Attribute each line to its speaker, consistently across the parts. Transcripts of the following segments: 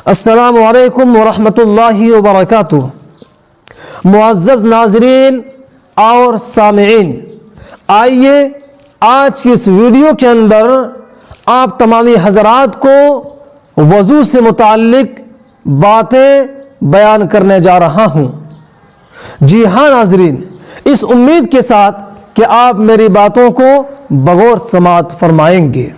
Speaker 1: السلام علیکم ورحمۃ اللہ وبرکاتہ۔ معزز ناظرین اور سامعین، آئیے آج کی اس ویڈیو کے اندر آپ تمامی حضرات کو وضو سے متعلق باتیں بیان کرنے جا رہا ہوں۔ جی ہاں ناظرین، اس امید کے ساتھ کہ آپ میری باتوں کو بغور سماعت فرمائیں گے۔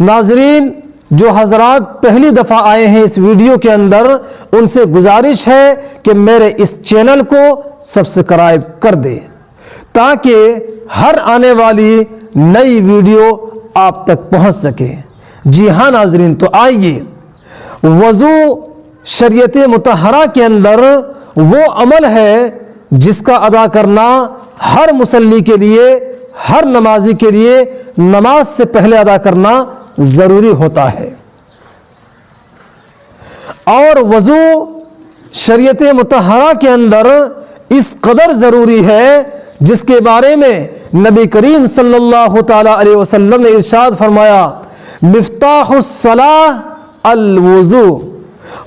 Speaker 1: ناظرین، جو حضرات پہلی دفعہ آئے ہیں اس ویڈیو کے اندر، ان سے گزارش ہے کہ میرے اس چینل کو سبسکرائب کر دیں تاکہ ہر آنے والی نئی ویڈیو آپ تک پہنچ سکے۔ جی ہاں ناظرین، تو آئیے، وضو شریعت مطہرہ کے اندر وہ عمل ہے جس کا ادا کرنا ہر مصلی کے لیے، ہر نمازی کے لیے نماز سے پہلے ادا کرنا ضروری ہوتا ہے۔ اور وضو شریعت مطہرہ کے اندر اس قدر ضروری ہے جس کے بارے میں نبی کریم صلی اللہ تعالی علیہ وسلم نے ارشاد فرمایا، مفتاح الصلاۃ الوضو،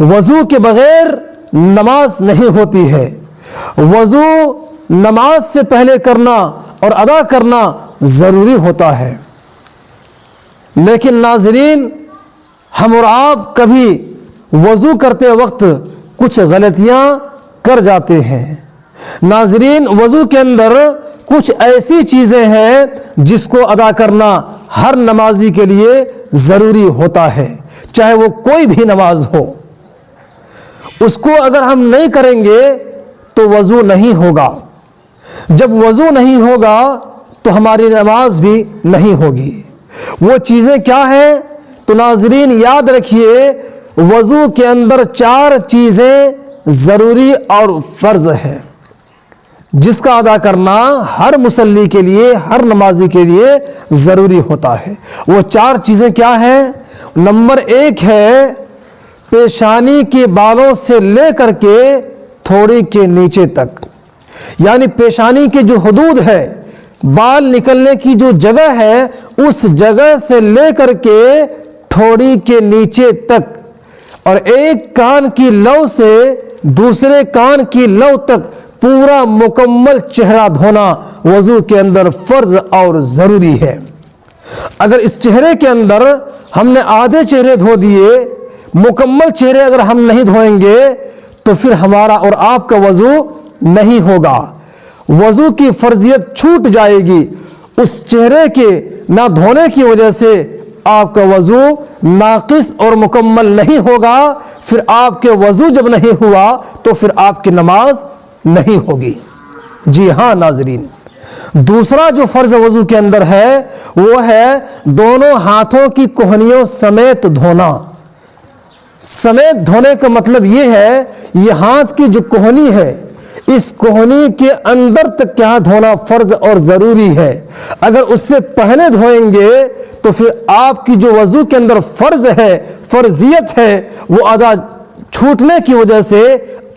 Speaker 1: وضو کے بغیر نماز نہیں ہوتی ہے۔ وضو نماز سے پہلے کرنا اور ادا کرنا ضروری ہوتا ہے۔ لیکن ناظرین، ہم اور آپ کبھی وضو کرتے وقت کچھ غلطیاں کر جاتے ہیں۔ ناظرین، وضو کے اندر کچھ ایسی چیزیں ہیں جس کو ادا کرنا ہر نمازی کے لیے ضروری ہوتا ہے، چاہے وہ کوئی بھی نماز ہو۔ اس کو اگر ہم نہیں کریں گے تو وضو نہیں ہوگا۔ جب وضو نہیں ہوگا تو ہماری نماز بھی نہیں ہوگی۔ وہ چیزیں کیا ہیں؟ تو ناظرین یاد رکھیے، وضو کے اندر 4 چیزیں ضروری اور فرض ہے جس کا ادا کرنا ہر مصلی کے لیے، ہر نمازی کے لیے ضروری ہوتا ہے۔ وہ 4 چیزیں کیا ہیں؟ نمبر 1 ہے پیشانی کے بالوں سے لے کر کے تھوڑی کے نیچے تک، یعنی پیشانی کے جو حدود ہے، بال نکلنے کی جو جگہ ہے، اس جگہ سے لے کر کے تھوڑی کے نیچے تک، اور ایک کان کی لو سے دوسرے کان کی لو تک پورا مکمل چہرہ دھونا وضو کے اندر فرض اور ضروری ہے۔ اگر اس چہرے کے اندر ہم نے آدھے چہرے دھو دیے، مکمل چہرے اگر ہم نہیں دھوئیں گے تو پھر ہمارا اور آپ کا وضو نہیں ہوگا۔ وضو کی فرضیت چھوٹ جائے گی۔ اس چہرے کے نہ دھونے کی وجہ سے آپ کا وضو ناقص اور مکمل نہیں ہوگا۔ پھر آپ کے وضو جب نہیں ہوا تو پھر آپ کی نماز نہیں ہوگی۔ جی ہاں ناظرین، دوسرا جو فرض وضو کے اندر ہے وہ ہے دونوں ہاتھوں کی کوہنیوں سمیت دھونا۔ سمیت دھونے کا مطلب یہ ہے، یہ ہاتھ کی جو کوہنی ہے، اس کوہنی کے اندر تک کیا دھونا فرض اور ضروری ہے۔ اگر اس سے پہلے دھوئیں گے تو پھر آپ کی جو وضو کے اندر فرض ہے، فرضیت ہے، وہ ادا چھوٹنے کی وجہ سے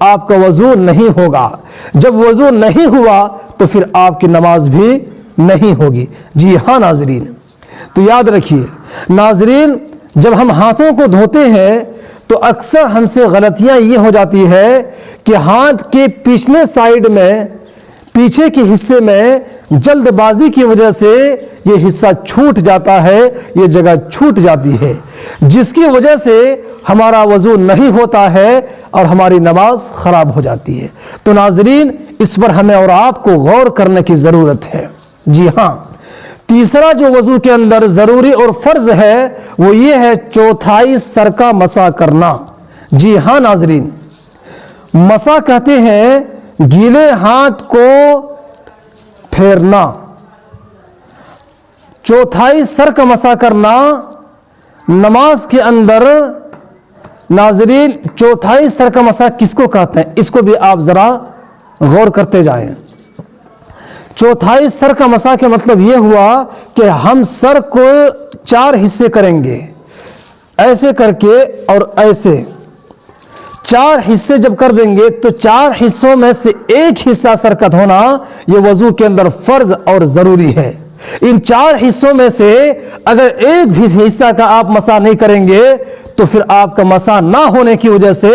Speaker 1: آپ کا وضو نہیں ہوگا۔ جب وضو نہیں ہوا تو پھر آپ کی نماز بھی نہیں ہوگی۔ جی ہاں ناظرین، تو یاد رکھیے ناظرین، جب ہم ہاتھوں کو دھوتے ہیں تو اکثر ہم سے غلطیاں یہ ہو جاتی ہے کہ ہاتھ کے پچھلے سائیڈ میں، پیچھے کے حصے میں جلد بازی کی وجہ سے یہ حصہ چھوٹ جاتا ہے، یہ جگہ چھوٹ جاتی ہے، جس کی وجہ سے ہمارا وضو نہیں ہوتا ہے اور ہماری نماز خراب ہو جاتی ہے۔ تو ناظرین، اس پر ہمیں اور آپ کو غور کرنے کی ضرورت ہے۔ جی ہاں، تیسرا جو وضو کے اندر ضروری اور فرض ہے وہ یہ ہے چوتھائی سر کا مسح کرنا۔ جی ہاں ناظرین، مسح کہتے ہیں گیلے ہاتھ کو پھیرنا۔ چوتھائی سر کا مسح کرنا نماز کے اندر، ناظرین چوتھائی سر کا مسح کس کو کہتے ہیں؟ اس کو بھی آپ ذرا غور کرتے جائیں۔ چوتھائی سر کا مسح کا مطلب یہ ہوا کہ ہم سر کو 4 حصے کریں گے، ایسے کر کے اور ایسے 4 حصے جب کر دیں گے تو 4 حصوں میں سے ایک حصہ سر کا دھونا یہ وضو کے اندر فرض اور ضروری ہے۔ ان 4 حصوں میں سے اگر ایک بھی حصہ کا آپ مسح نہیں کریں گے تو پھر آپ کا مسا نہ ہونے کی وجہ سے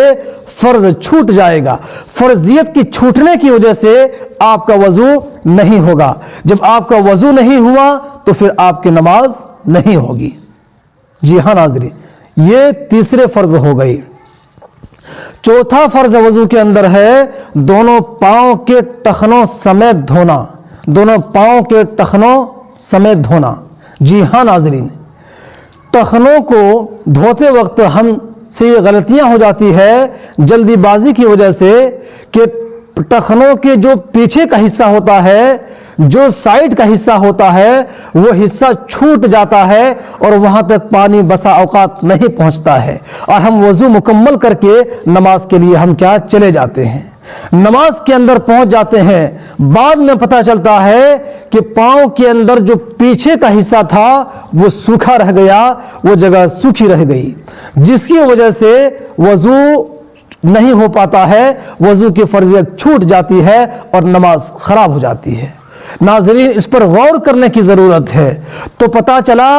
Speaker 1: فرض چھوٹ جائے گا، فرضیت کی چھوٹنے کی وجہ سے آپ کا وضو نہیں ہوگا۔ جب آپ کا وضو نہیں ہوا تو پھر آپ کی نماز نہیں ہوگی۔ جی ہاں ناظرین، یہ تیسرے فرض ہو گئی۔ چوتھا فرض وضو کے اندر ہے دونوں پاؤں کے ٹخنوں سمیت دھونا، دونوں پاؤں کے ٹخنوں سمیت دھونا۔ جی ہاں ناظرین، ٹخنوں کو دھوتے وقت ہم سے یہ غلطیاں ہو جاتی ہے جلدی بازی کی وجہ سے کہ ٹخنوں کے جو پیچھے کا حصہ ہوتا ہے، جو سائڈ کا حصہ ہوتا ہے، وہ حصہ چھوٹ جاتا ہے اور وہاں تک پانی بسا اوقات نہیں پہنچتا ہے، اور ہم وضو مکمل کر کے نماز کے لیے ہم کیا چلے جاتے ہیں، نماز کے اندر پہنچ جاتے ہیں، بعد میں پتہ چلتا ہے کہ پاؤں کے اندر جو پیچھے کا حصہ تھا وہ سوکھا رہ گیا، وہ جگہ سوکھی رہ گئی، جس کی وجہ سے وضو نہیں ہو پاتا ہے، وضو کی فرضیت چھوٹ جاتی ہے اور نماز خراب ہو جاتی ہے۔ ناظرین، اس پر غور کرنے کی ضرورت ہے۔ تو پتہ چلا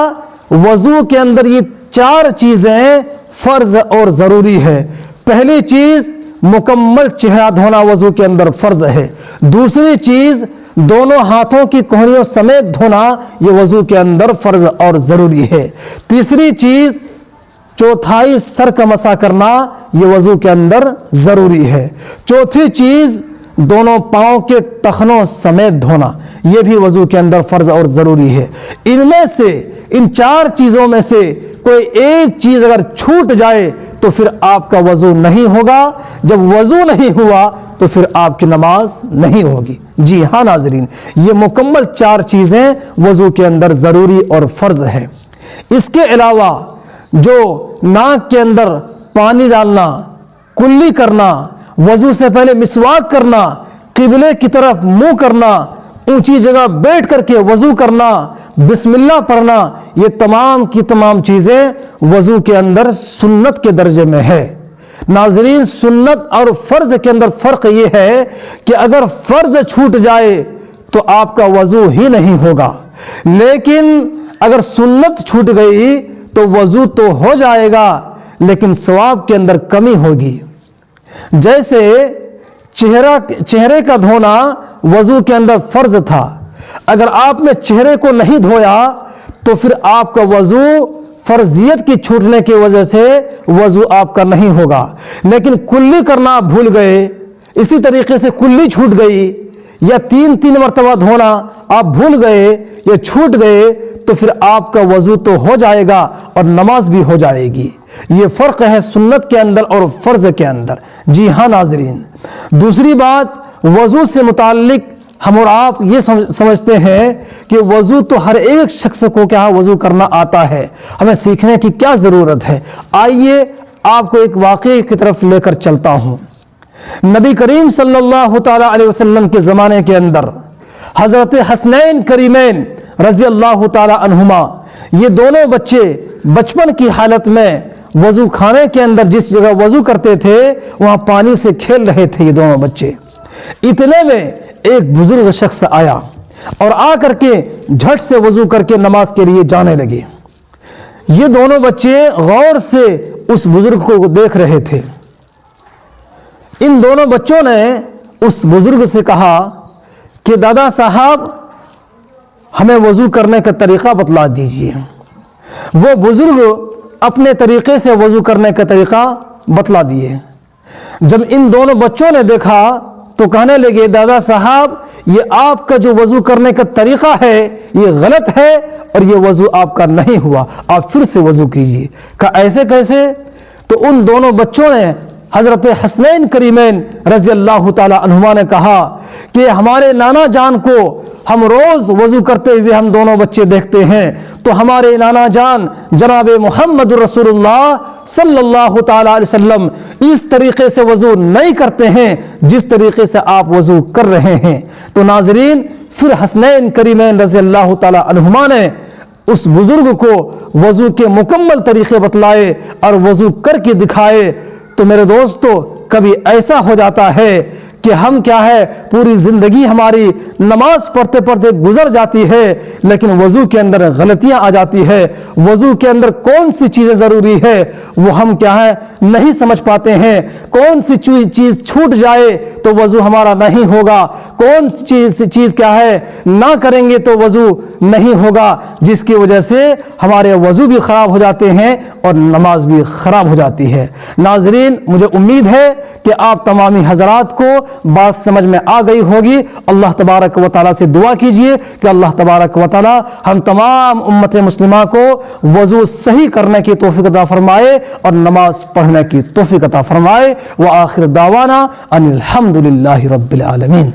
Speaker 1: وضو کے اندر یہ 4 چیزیں فرض اور ضروری ہے۔ پہلی چیز مکمل چہرہ دھونا وضو کے اندر فرض ہے۔ دوسری چیز دونوں ہاتھوں کی کوہنیوں سمیت دھونا، یہ وضو کے اندر فرض اور ضروری ہے۔ تیسری چیز چوتھائی سر کا مسح کرنا، یہ وضو کے اندر ضروری ہے۔ چوتھی چیز دونوں پاؤں کے ٹخنوں سمیت دھونا، یہ بھی وضو کے اندر فرض اور ضروری ہے۔ ان میں سے، ان 4 چیزوں میں سے کوئی ایک چیز اگر چھوٹ جائے تو پھر آپ کا وضو نہیں ہوگا۔ جب وضو نہیں ہوا تو پھر آپ کی نماز نہیں ہوگی۔ جی ہاں ناظرین، یہ مکمل 4 چیزیں وضو کے اندر ضروری اور فرض ہے۔ اس کے علاوہ جو ناک کے اندر پانی ڈالنا، کلی کرنا، وضو سے پہلے مسواک کرنا، قبلے کی طرف منہ کرنا، اونچی جگہ بیٹھ کر کے وضو کرنا، بسم اللہ پڑھنا، یہ تمام کی تمام چیزیں وضو کے اندر سنت کے درجے میں ہے۔ ناظرین، سنت اور فرض کے اندر فرق یہ ہے کہ اگر فرض چھوٹ جائے تو آپ کا وضو ہی نہیں ہوگا، لیکن اگر سنت چھوٹ گئی تو وضو تو ہو جائے گا لیکن ثواب کے اندر کمی ہوگی۔ جیسے چہرے کا دھونا وضو کے اندر فرض تھا، اگر آپ نے چہرے کو نہیں دھویا تو پھر آپ کا وضو فرضیت کی چھوٹنے کی وجہ سے وضو آپ کا نہیں ہوگا۔ لیکن کلی کرنا آپ بھول گئے، اسی طریقے سے کلی چھوٹ گئی، یا 3 مرتبہ دھونا آپ بھول گئے یا چھوٹ گئے تو پھر آپ کا وضو تو ہو جائے گا اور نماز بھی ہو جائے گی۔ یہ فرق ہے سنت کے اندر اور فرض کے اندر۔ جی ہاں ناظرین، دوسری بات وضو سے متعلق ہم اور آپ یہ سمجھتے ہیں کہ وضو تو ہر ایک شخص کو کیا وضو کرنا آتا ہے، ہمیں سیکھنے کی کیا ضرورت ہے۔ آئیے آپ کو ایک واقعے کی طرف لے کر چلتا ہوں۔ نبی کریم صلی اللہ تعالی علیہ وسلم کے زمانے کے اندر حضرت حسنین کریمین رضی اللہ تعالی عنہما، یہ دونوں بچے بچپن کی حالت میں وضو خانے کے اندر جس جگہ وضو کرتے تھے وہاں پانی سے کھیل رہے تھے۔ یہ دونوں بچے، اتنے میں ایک بزرگ شخص آیا اور آ کر کے جھٹ سے وضو کر کے نماز کے لیے جانے لگے۔ یہ دونوں بچے غور سے اس بزرگ کو دیکھ رہے تھے۔ ان دونوں بچوں نے اس بزرگ سے کہا کہ دادا صاحب ہمیں وضو کرنے کا طریقہ بتلا دیجئے۔ وہ بزرگ اپنے طریقے سے وضو کرنے کا طریقہ بتلا دیے۔ جب ان دونوں بچوں نے دیکھا تو کہنے لگے دادا صاحب یہ آپ کا جو وضو کرنے کا طریقہ ہے یہ غلط ہے اور یہ وضو آپ کا نہیں ہوا، آپ پھر سے وضو کیجئے۔ کہا ایسے کیسے؟ تو ان دونوں بچوں نے حضرت حسنین کریمین رضی اللہ تعالی عنہما نے کہا کہ ہمارے نانا جان کو ہم روز وضو کرتے ہوئے ہم دونوں بچے دیکھتے ہیں، تو ہمارے نانا جان جناب محمد رسول اللہ صلی اللہ تعالی علیہ وسلم اس طریقے سے وضو نہیں کرتے ہیں جس طریقے سے آپ وضو کر رہے ہیں۔ تو ناظرین، پھر حسنین کریمین رضی اللہ تعالی عنہما نے اس بزرگ کو وضو کے مکمل طریقے بتلائے اور وضو کر کے دکھائے۔ تو میرے دوستو، کبھی ایسا ہو جاتا ہے کہ ہم کیا ہے پوری زندگی ہماری نماز پڑھتے پڑھتے گزر جاتی ہے لیکن وضو کے اندر غلطیاں آ جاتی ہے، وضو کے اندر کون سی چیزیں ضروری ہے وہ ہم کیا ہے نہیں سمجھ پاتے ہیں، کون سی چیز چھوٹ جائے تو وضو ہمارا نہیں ہوگا، کون سی چیز کیا ہے نہ کریں گے تو وضو نہیں ہوگا، جس کی وجہ سے ہمارے وضو بھی خراب ہو جاتے ہیں اور نماز بھی خراب ہو جاتی ہے۔ ناظرین، مجھے امید ہے کہ آپ تمامی حضرات کو بات سمجھ میں آ گئی ہوگی۔ اللہ تبارک و تعالیٰ سے دعا کیجئے کہ اللہ تبارک و تعالیٰ ہم تمام امت مسلمہ کو وضو صحیح کرنے کی توفیق عطا فرمائے اور نماز پڑھنے کی توفیق عطا فرمائے۔ وآخر دعوانا ان الحمد للہ رب العالمین۔